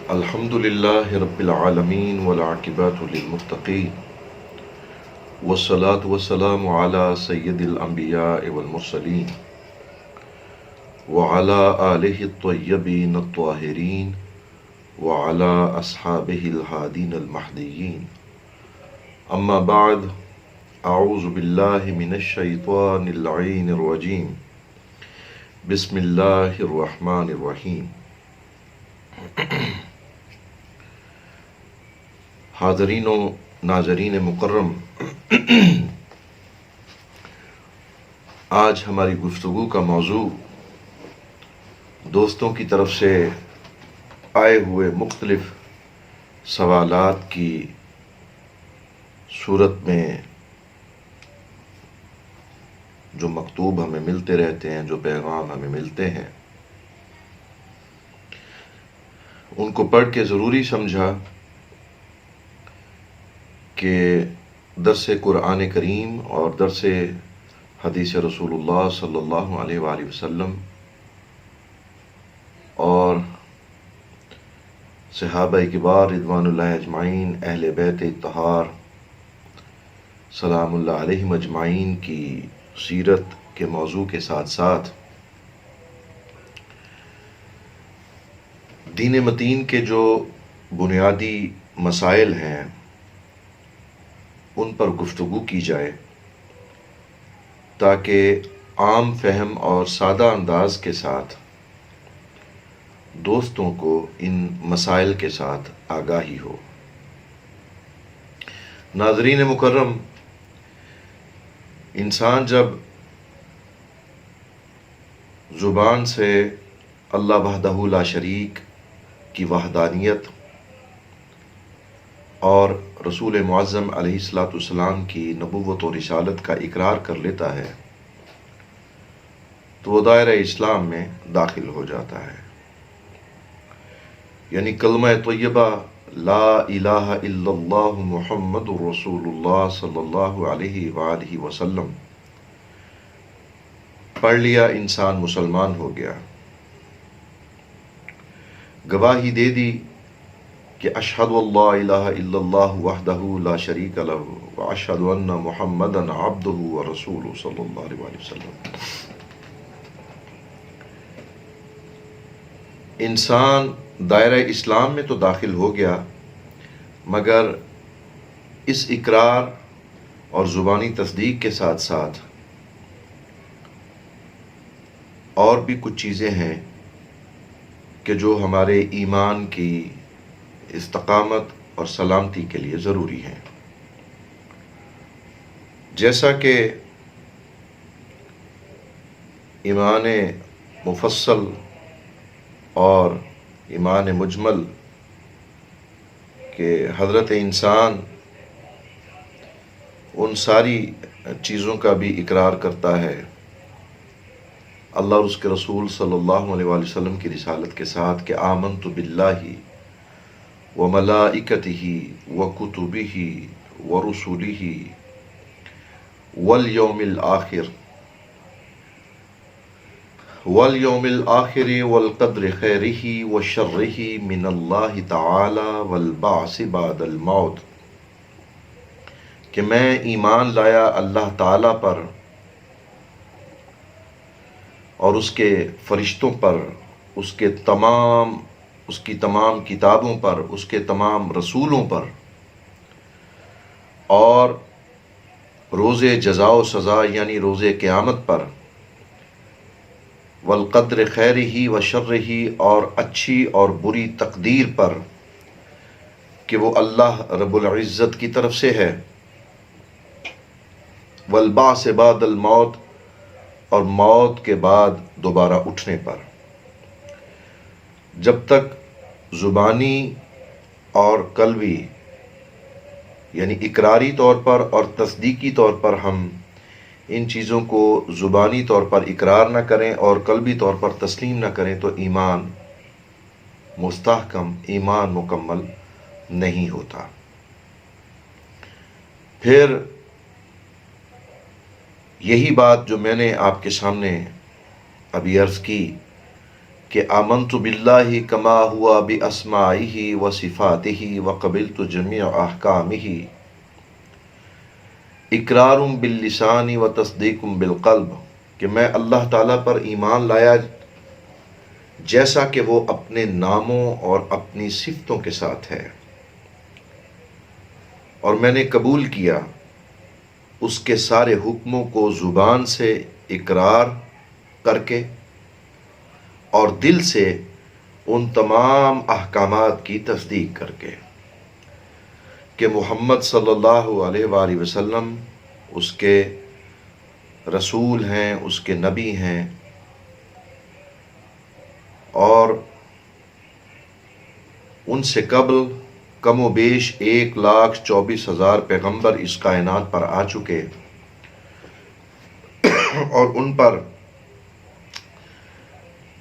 الحمدللہ رب العالمین والعاقبۃ للمتقین والصلاة والسلام علی سید الانبیاء والمرسلین وعلی آلہ الطیبین الطاہرین وعلی اصحابہ الہادین المہدیین اما بعد اعوذ باللہ من الشیطان اللعین الرجیم بسم اللہ الرحمن الرحیم۔ حاضرین و ناظرین مکرم، آج ہماری گفتگو کا موضوع دوستوں کی طرف سے آئے ہوئے مختلف سوالات کی صورت میں جو مکتوب ہمیں ملتے رہتے ہیں، جو پیغام ہمیں ملتے ہیں، ان کو پڑھ کے ضروری سمجھا کہ درس قرآن کریم اور درس حدیث رسول اللہ صلی اللہ علیہ وآلہ وسلم اور صحابہ کبار رضوان اللہ اجمعین، اہل بیت اطہار سلام اللہ علیہم اجمعین کی سیرت کے موضوع کے ساتھ ساتھ دین متین کے جو بنیادی مسائل ہیں ان پر گفتگو کی جائے، تاکہ عام فہم اور سادہ انداز کے ساتھ دوستوں کو ان مسائل کے ساتھ آگاہی ہو۔ ناظرین مکرم، انسان جب زبان سے اللہ وحدہ لا شریک کی وحدانیت اور رسول معظم علیہ السلام کی نبوت و رسالت کا اقرار کر لیتا ہے تو وہ دائرہ اسلام میں داخل ہو جاتا ہے، یعنی کلمہ طیبہ لا الہ الا اللہ محمد رسول اللہ صلی اللہ علیہ وآلہ وسلم پڑھ لیا، انسان مسلمان ہو گیا، گواہی دے دی کہ اشہد اللہ الہ الا اللہ وحدہ لا شریک لہ واشہد ان محمدا عبدہ ورسولہ صلی اللہ علیہ وآلہ وسلم۔ انسان دائرہ اسلام میں تو داخل ہو گیا، مگر اس اقرار اور زبانی تصدیق کے ساتھ ساتھ اور بھی کچھ چیزیں ہیں کہ جو ہمارے ایمان کی استقامت اور سلامتی کے لیے ضروری ہیں، جیسا کہ ایمان مفصل اور ایمان مجمل کہ حضرت انسان ان ساری چیزوں کا بھی اقرار کرتا ہے، اللہ اور اس کے رسول صلی اللہ علیہ وآلہ وسلم کی رسالت کے ساتھ کہ آمنت باللہ وملائکتہ وکتبہ ورسلہ والیوم الآخر والقدر خیرہ وشرہ من اللہ تعالی والبعث بعد الموت، کہ میں ایمان لایا اللہ تعالی پر اور اس کے فرشتوں پر، اس کی تمام کتابوں پر، اس کے تمام رسولوں پر، اور روز جزا و سزا یعنی روز قیامت پر، والقدر خیرہ و شرہ اور اچھی اور بری تقدیر پر کہ وہ اللہ رب العزت کی طرف سے ہے، والبعث بعد الموت اور موت کے بعد دوبارہ اٹھنے پر۔ جب تک زبانی اور قلبی یعنی اقراری طور پر اور تصدیقی طور پر ہم ان چیزوں کو زبانی طور پر اقرار نہ کریں اور قلبی طور پر تسلیم نہ کریں تو ایمان مستحکم، ایمان مکمل نہیں ہوتا۔ پھر یہی بات جو میں نے آپ کے سامنے ابھی عرض کی کہ آمنت باللہ کما ہوا باسمائہ و صفاتہ وقبلت جمیع احکامہ اقرار باللسان و تصدیق بالقلب، کہ میں اللہ تعالیٰ پر ایمان لایا جیسا کہ وہ اپنے ناموں اور اپنی صفتوں کے ساتھ ہے، اور میں نے قبول کیا اس کے سارے حکموں کو زبان سے اقرار کر کے اور دل سے ان تمام احکامات کی تصدیق کر کے کہ محمد صلی اللہ علیہ وآلہ وسلم اس کے رسول ہیں، اس کے نبی ہیں، اور ان سے قبل کم و بیش 1,24,000 پیغمبر اس کائنات پر آ چکے، اور ان پر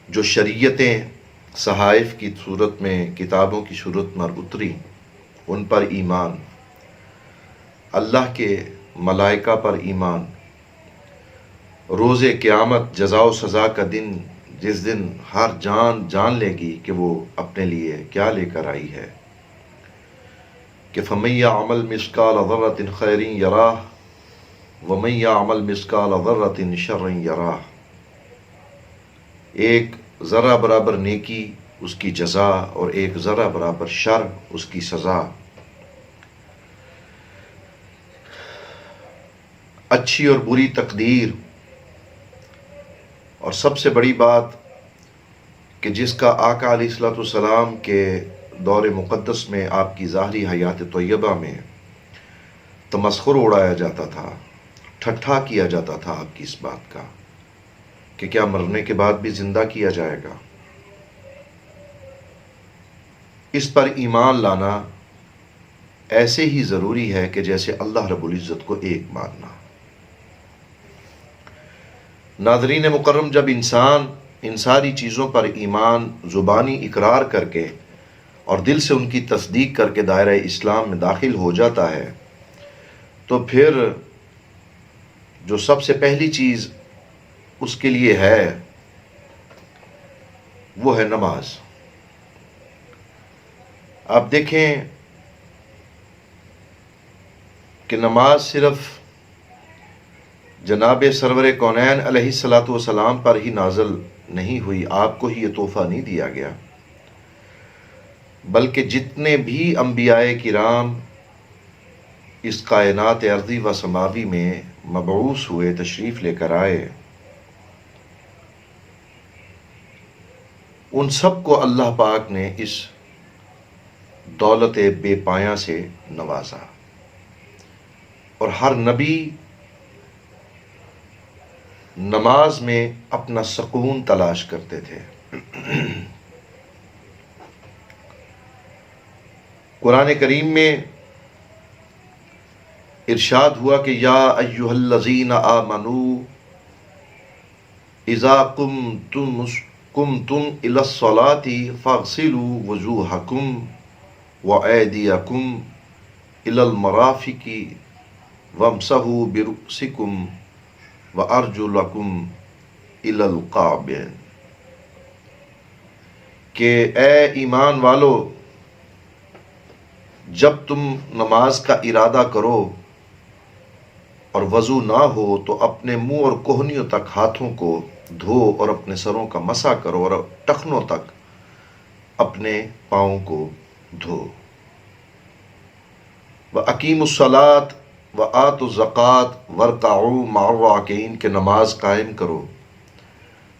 جو شریعتیں صحائف کی صورت میں، کتابوں کی صورت میں اتری، ان پر ایمان، اللہ کے ملائکہ پر ایمان، روز قیامت جزا و سزا کا دن، جس دن ہر جان جان لے گی کہ وہ اپنے لیے کیا لے کر آئی ہے، کہ فَمَن يَعْمَلْ مِثْقَالَ ذَرَّةٍ خَيْرٍ يَرَهُ وَمَن يَعْمَلْ مِثْقَالَ ذَرَّةٍ شَرٍّ يَرَهُ، ایک ذرہ برابر نیکی اس کی جزا اور ایک ذرہ برابر شر اس کی سزا۔ اچھی اور بری تقدیر، اور سب سے بڑی بات کہ جس کا آقا علیہ الصلوۃ والسلام کے دور مقدس میں، آپ کی ظاہری حیات طیبہ میں تمسخر اڑایا جاتا تھا، ٹھٹھا کیا جاتا تھا آپ کی اس بات کا کہ کیا مرنے کے بعد بھی زندہ کیا جائے گا۔ اس پر ایمان لانا ایسے ہی ضروری ہے کہ جیسے اللہ رب العزت کو ایک ماننا۔ ناظرین مکرم، جب انسان ان ساری چیزوں پر ایمان زبانی اقرار کر کے اور دل سے ان کی تصدیق کر کے دائرہ اسلام میں داخل ہو جاتا ہے، تو پھر جو سب سے پہلی چیز اس کے لیے ہے وہ ہے نماز۔ آپ دیکھیں کہ نماز صرف جناب سرور کونین علیہ الصلوۃ والسلام پر ہی نازل نہیں ہوئی، آپ کو ہی یہ تحفہ نہیں دیا گیا، بلکہ جتنے بھی انبیاء کرام اس کائنات ارضی و سماوی میں مبعوث ہوئے، تشریف لے کر آئے، ان سب کو اللہ پاک نے اس دولت بے پایاں سے نوازا، اور ہر نبی نماز میں اپنا سکون تلاش کرتے تھے۔ قرآن کریم میں ارشاد ہوا کہ یا ایھا الذین آمنوا اذا قمتم الی الصلاۃ فاغسلوا وجوہکم وایدیکم الی المرافق وامسحوا برؤسکم وارجلکم الی الکعبین، کہ اے ایمان والو، جب تم نماز کا ارادہ کرو اور وضو نہ ہو تو اپنے منہ اور کوہنیوں تک ہاتھوں کو دھو اور اپنے سروں کا مسح کرو اور ٹخنوں تک اپنے پاؤں کو دھو۔ وَأَقِیمُوا الصَّلَاةَ وَآتُوا الزَّکَاةَ وَارْکَعُوا مَعَ الرَّاکِعِینَ، کہ نماز قائم کرو،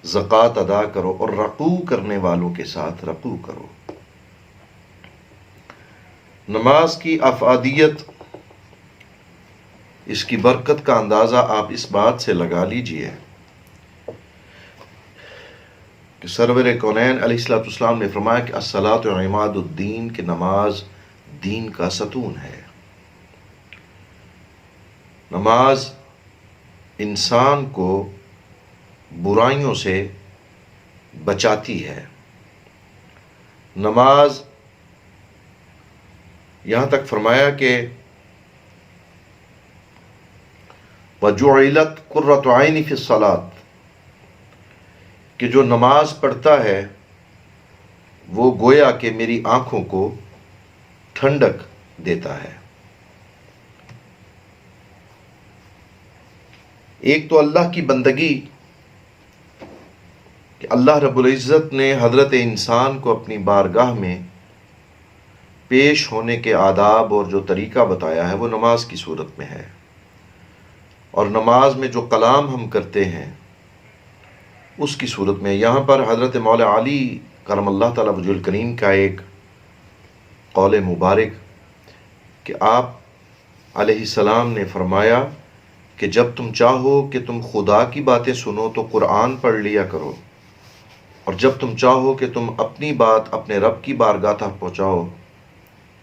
زکوٰۃ ادا کرو اور رکوع کرنے والوں کے ساتھ رکوع کرو۔ نماز کی افادیت، اس کی برکت کا اندازہ آپ اس بات سے لگا لیجئے کہ سرور کونین علیہ الصلوۃ والسلام نے فرمایا کہ الصلاۃ عماد الدین، کہ نماز دین کا ستون ہے۔ نماز انسان کو برائیوں سے بچاتی ہے۔ نماز، یہاں تک فرمایا کہ وَجُعِلَتْ قُرَّةُ عَيْنِي فِي الصَّلَاةِ، کہ جو نماز پڑھتا ہے وہ گویا کہ میری آنکھوں کو ٹھنڈک دیتا ہے۔ ایک تو اللہ کی بندگی کہ اللہ رب العزت نے حضرت انسان کو اپنی بارگاہ میں پیش ہونے کے آداب اور جو طریقہ بتایا ہے وہ نماز کی صورت میں ہے، اور نماز میں جو کلام ہم کرتے ہیں اس کی صورت میں۔ یہاں پر حضرت مولا علی کرم اللہ تعالیٰ وجہ الکریم کا ایک قول مبارک کہ آپ علیہ السلام نے فرمایا کہ جب تم چاہو کہ تم خدا کی باتیں سنو تو قرآن پڑھ لیا کرو، اور جب تم چاہو کہ تم اپنی بات اپنے رب کی بارگاہ تک پہنچاؤ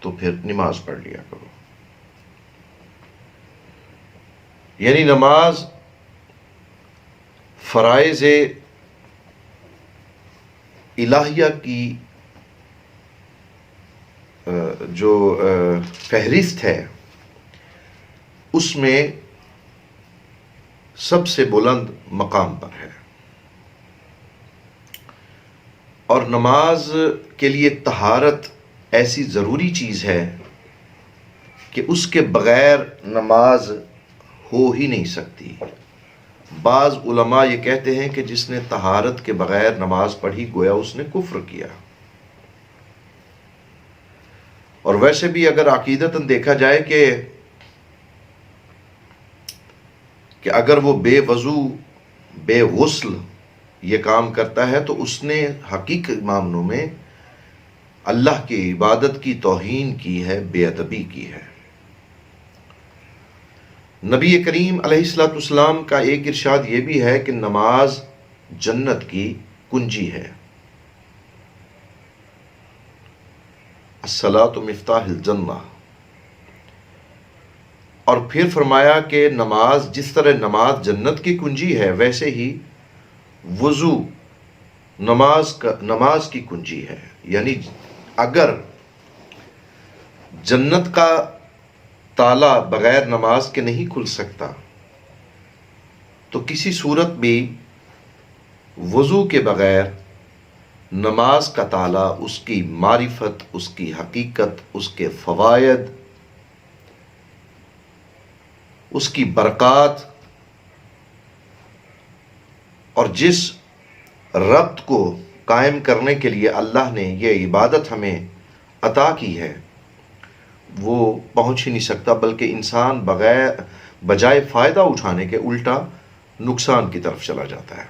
تو پھر نماز پڑھ لیا کرو۔ یعنی نماز فرائض الہیہ کی جو فہرست ہے اس میں سب سے بلند مقام پر ہے، اور نماز کے لیے طہارت ایسی ضروری چیز ہے کہ اس کے بغیر نماز ہو ہی نہیں سکتی۔ بعض علماء یہ کہتے ہیں کہ جس نے طہارت کے بغیر نماز پڑھی گویا اس نے کفر کیا، اور ویسے بھی اگر عقیدتاً دیکھا جائے کہ اگر وہ بے وضو بے غسل یہ کام کرتا ہے تو اس نے حقیقی معنوں میں اللہ کی عبادت کی توہین کی ہے، بے ادبی کی ہے۔ نبی کریم علیہ الصلوۃ والسلام کا ایک ارشاد یہ بھی ہے کہ نماز جنت کی کنجی ہے، الصلاۃ مفتاح الجنہ، اور پھر فرمایا کہ نماز جس طرح نماز جنت کی کنجی ہے ویسے ہی وضو نماز کی کنجی ہے۔ یعنی اگر جنت کا تالا بغیر نماز کے نہیں کھل سکتا تو کسی صورت بھی وضو کے بغیر نماز کا تالا، اس کی معرفت، اس کی حقیقت، اس کے فوائد، اس کی برکات، اور جس ربط کو قائم کرنے کے لیے اللہ نے یہ عبادت ہمیں عطا کی ہے وہ پہنچ ہی نہیں سکتا، بلکہ انسان بجائے فائدہ اٹھانے کے الٹا نقصان کی طرف چلا جاتا ہے۔